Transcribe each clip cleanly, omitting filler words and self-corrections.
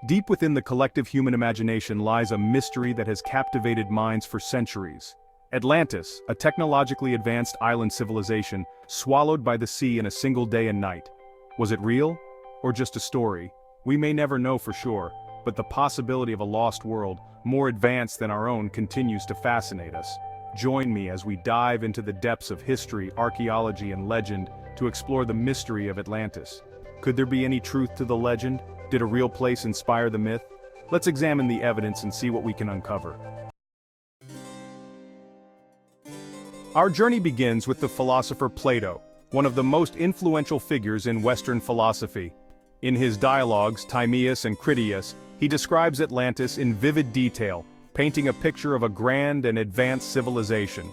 Deep within the collective human imagination lies a mystery that has captivated minds for centuries. Atlantis, a technologically advanced island civilization, swallowed by the sea in a single day and night. Was it real? Or just a story? We may never know for sure, but the possibility of a lost world, more advanced than our own, continues to fascinate us. Join me as we dive into the depths of history, archaeology, and legend to explore the mystery of Atlantis. Could there be any truth to the legend? Did a real place inspire the myth? Let's examine the evidence and see what we can uncover. Our journey begins with the philosopher Plato, one of the most influential figures in Western philosophy. In his dialogues, Timaeus and Critias, he describes Atlantis in vivid detail, painting a picture of a grand and advanced civilization.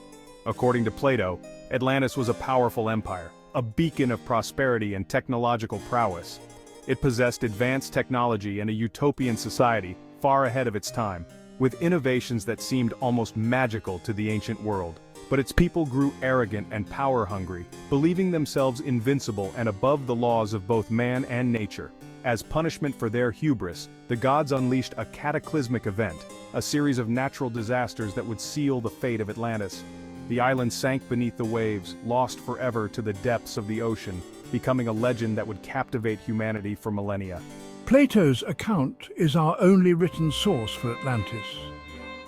According to Plato, Atlantis was a powerful empire, a beacon of prosperity and technological prowess. It possessed advanced technology and a utopian society, far ahead of its time, with innovations that seemed almost magical to the ancient world. But its people grew arrogant and power-hungry, believing themselves invincible and above the laws of both man and nature. As punishment for their hubris, the gods unleashed a cataclysmic event, a series of natural disasters that would seal the fate of Atlantis. The island sank beneath the waves, lost forever to the depths of the ocean, becoming a legend that would captivate humanity for millennia. Plato's account is our only written source for Atlantis,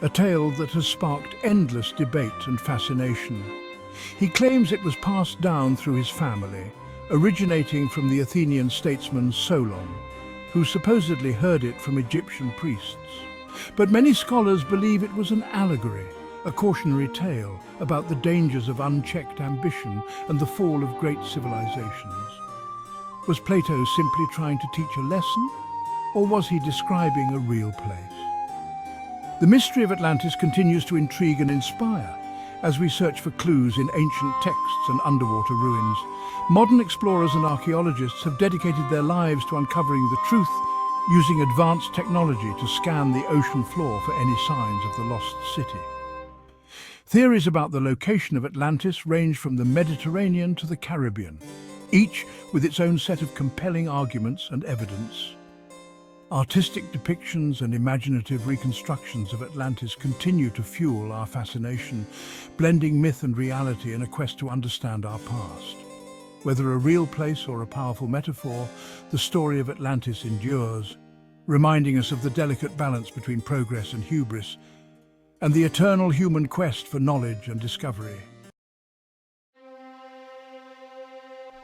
a tale that has sparked endless debate and fascination. He claims it was passed down through his family, originating from the Athenian statesman Solon, who supposedly heard it from Egyptian priests. But many scholars believe it was an allegory, a cautionary tale about the dangers of unchecked ambition and the fall of great civilizations. Was Plato simply trying to teach a lesson, or was he describing a real place? The mystery of Atlantis continues to intrigue and inspire as we search for clues in ancient texts and underwater ruins. Modern explorers and archaeologists have dedicated their lives to uncovering the truth, using advanced technology to scan the ocean floor for any signs of the lost city. Theories about the location of Atlantis range from the Mediterranean to the Caribbean, each with its own set of compelling arguments and evidence. Artistic depictions and imaginative reconstructions of Atlantis continue to fuel our fascination, blending myth and reality in a quest to understand our past. Whether a real place or a powerful metaphor, the story of Atlantis endures, reminding us of the delicate balance between progress and hubris, and the eternal human quest for knowledge and discovery.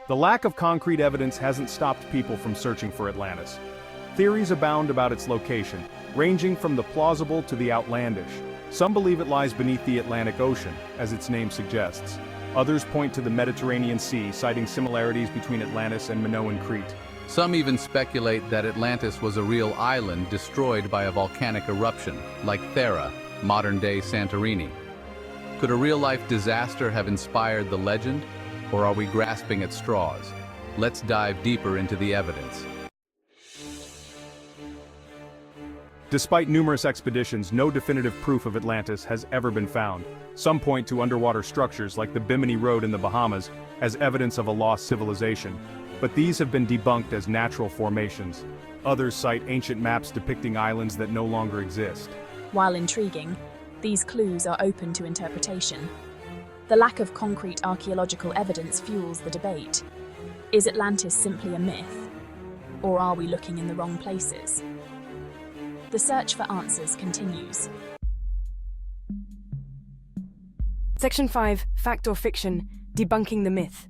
The lack of concrete evidence hasn't stopped people from searching for Atlantis. Theories abound about its location, ranging from the plausible to the outlandish. Some believe it lies beneath the Atlantic Ocean, as its name suggests. Others point to the Mediterranean Sea, citing similarities between Atlantis and Minoan Crete. Some even speculate that Atlantis was a real island destroyed by a volcanic eruption, like Thera, modern-day Santorini. Could a real-life disaster have inspired the legend, or are we grasping at straws? Let's dive deeper into the evidence. Despite numerous expeditions, no definitive proof of Atlantis has ever been found. Some point to underwater structures like the Bimini Road in the Bahamas as evidence of a lost civilization, but these have been debunked as natural formations. Others cite ancient maps depicting islands that no longer exist. While intriguing, these clues are open to interpretation. The lack of concrete archaeological evidence fuels the debate. Is Atlantis simply a myth? Or are we looking in the wrong places? The search for answers continues. Section 5, Fact or Fiction, Debunking the Myth.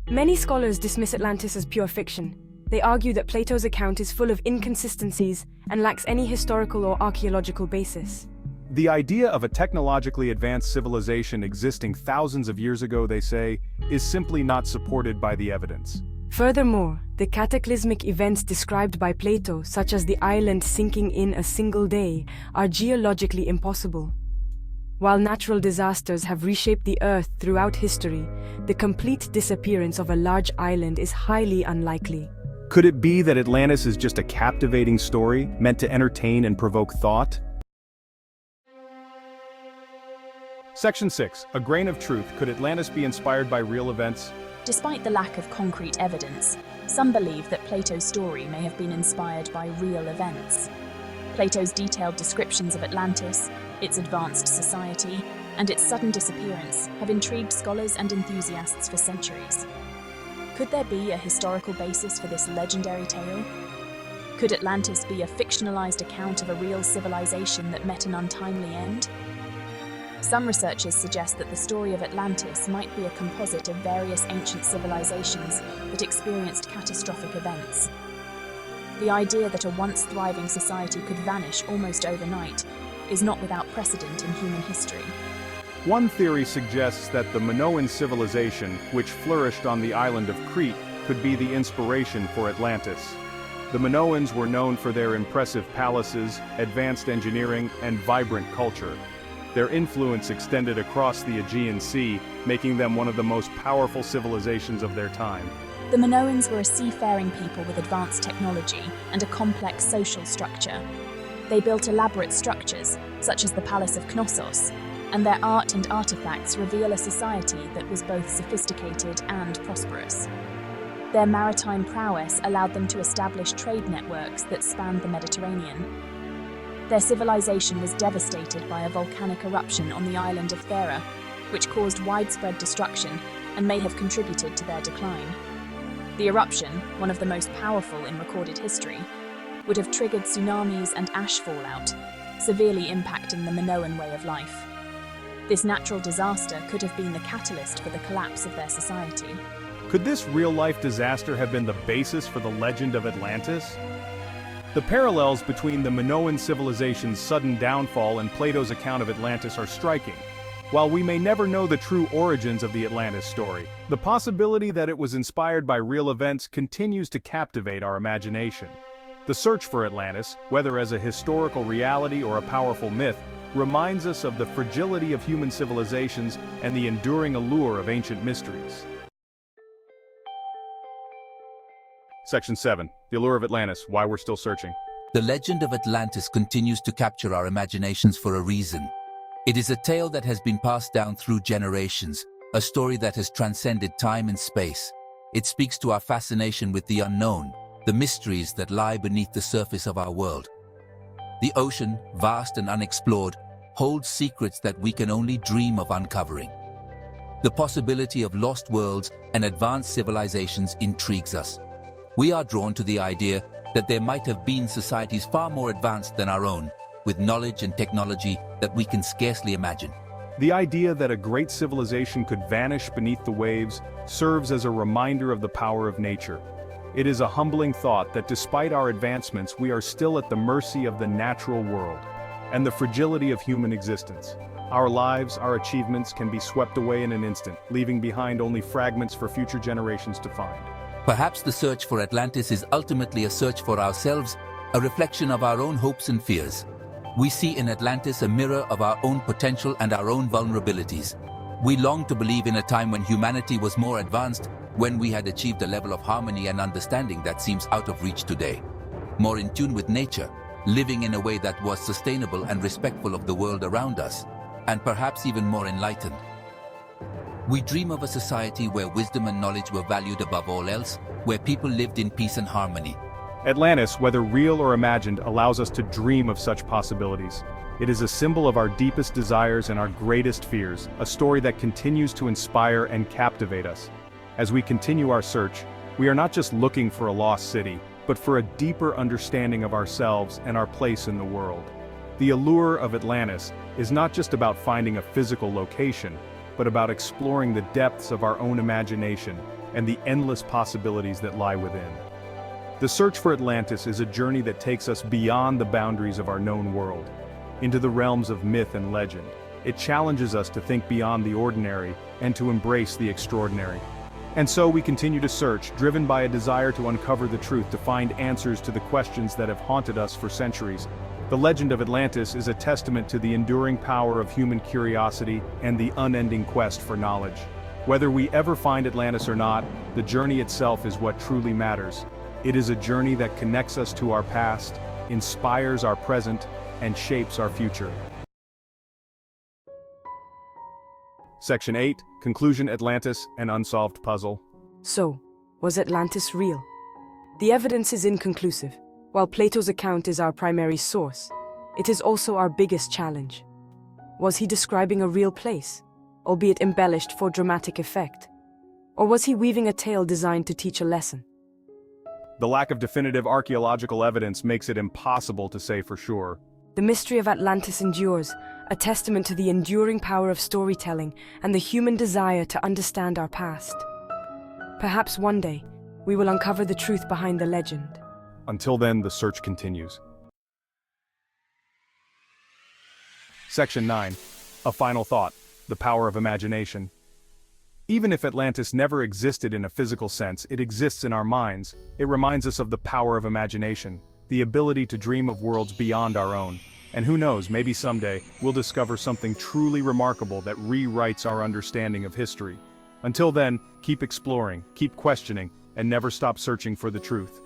Many scholars dismiss Atlantis as pure fiction. They argue that Plato's account is full of inconsistencies and lacks any historical or archaeological basis. The idea of a technologically advanced civilization existing thousands of years ago, they say, is simply not supported by the evidence. Furthermore, the cataclysmic events described by Plato, such as the island sinking in a single day, are geologically impossible. While natural disasters have reshaped the Earth throughout history, the complete disappearance of a large island is highly unlikely. Could it be that Atlantis is just a captivating story, meant to entertain and provoke thought? Section 6. A grain of truth. Could Atlantis be inspired by real events? Despite the lack of concrete evidence, Some believe that Plato's story may have been inspired by real events. Plato's detailed descriptions of Atlantis, its advanced society, and its sudden disappearance have intrigued scholars and enthusiasts for centuries. Could there be a historical basis for this legendary tale? Could Atlantis be a fictionalized account of a real civilization that met an untimely end? Some researchers suggest that the story of Atlantis might be a composite of various ancient civilizations that experienced catastrophic events. The idea that a once thriving society could vanish almost overnight is not without precedent in human history. One theory suggests that the Minoan civilization, which flourished on the island of Crete, could be the inspiration for Atlantis. The Minoans were known for their impressive palaces, advanced engineering, and vibrant culture. Their influence extended across the Aegean Sea, making them one of the most powerful civilizations of their time. The Minoans were a seafaring people with advanced technology and a complex social structure. They built elaborate structures, such as the Palace of Knossos, and their art and artifacts reveal a society that was both sophisticated and prosperous. Their maritime prowess allowed them to establish trade networks that spanned the Mediterranean. Their civilization was devastated by a volcanic eruption on the island of Thera, which caused widespread destruction and may have contributed to their decline. The eruption, one of the most powerful in recorded history, would have triggered tsunamis and ash fallout, severely impacting the Minoan way of life. This natural disaster could have been the catalyst for the collapse of their society. Could this real-life disaster have been the basis for the legend of Atlantis? The parallels between the Minoan civilization's sudden downfall and Plato's account of Atlantis are striking. While we may never know the true origins of the Atlantis story, the possibility that it was inspired by real events continues to captivate our imagination. The search for Atlantis, whether as a historical reality or a powerful myth, reminds us of the fragility of human civilizations and the enduring allure of ancient mysteries. Section 7. The Allure of Atlantis, Why We're Still Searching. The legend of Atlantis continues to capture our imaginations for a reason. It is a tale that has been passed down through generations, a story that has transcended time and space. It speaks to our fascination with the unknown, the mysteries that lie beneath the surface of our world. The ocean, vast and unexplored, holds secrets that we can only dream of uncovering. The possibility of lost worlds and advanced civilizations intrigues us. We are drawn to the idea that there might have been societies far more advanced than our own, with knowledge and technology that we can scarcely imagine. The idea that a great civilization could vanish beneath the waves serves as a reminder of the power of nature. It is a humbling thought that despite our advancements, we are still at the mercy of the natural world and the fragility of human existence. Our lives, our achievements can be swept away in an instant, leaving behind only fragments for future generations to find. Perhaps the search for Atlantis is ultimately a search for ourselves, a reflection of our own hopes and fears. We see in Atlantis a mirror of our own potential and our own vulnerabilities. We long to believe in a time when humanity was more advanced, when we had achieved a level of harmony and understanding that seems out of reach today. More in tune with nature, living in a way that was sustainable and respectful of the world around us, and perhaps even more enlightened. We dream of a society where wisdom and knowledge were valued above all else, where people lived in peace and harmony. Atlantis, whether real or imagined, allows us to dream of such possibilities. It is a symbol of our deepest desires and our greatest fears, a story that continues to inspire and captivate us. As we continue our search, we are not just looking for a lost city, but for a deeper understanding of ourselves and our place in the world. The allure of Atlantis is not just about finding a physical location, but about exploring the depths of our own imagination and the endless possibilities that lie within. The search for Atlantis is a journey that takes us beyond the boundaries of our known world, into the realms of myth and legend. It challenges us to think beyond the ordinary and to embrace the extraordinary. And so we continue to search, driven by a desire to uncover the truth, to find answers to the questions that have haunted us for centuries. The legend of Atlantis is a testament to the enduring power of human curiosity and the unending quest for knowledge. Whether we ever find Atlantis or not, the journey itself is what truly matters. It is a journey that connects us to our past, inspires our present, and shapes our future. Section 8, Conclusion: Atlantis, an Unsolved Puzzle. So, was Atlantis real? The evidence is inconclusive. While Plato's account is our primary source, it is also our biggest challenge. Was he describing a real place, albeit embellished for dramatic effect? Or was he weaving a tale designed to teach a lesson? The lack of definitive archaeological evidence makes it impossible to say for sure. The mystery of Atlantis endures, a testament to the enduring power of storytelling and the human desire to understand our past. Perhaps one day, we will uncover the truth behind the legend. Until then, the search continues. Section 9. A final thought: the power of imagination. Even if Atlantis never existed in a physical sense, it exists in our minds. It reminds us of the power of imagination, the ability to dream of worlds beyond our own. And who knows, maybe someday, we'll discover something truly remarkable that rewrites our understanding of history. Until then, keep exploring, keep questioning, and never stop searching for the truth.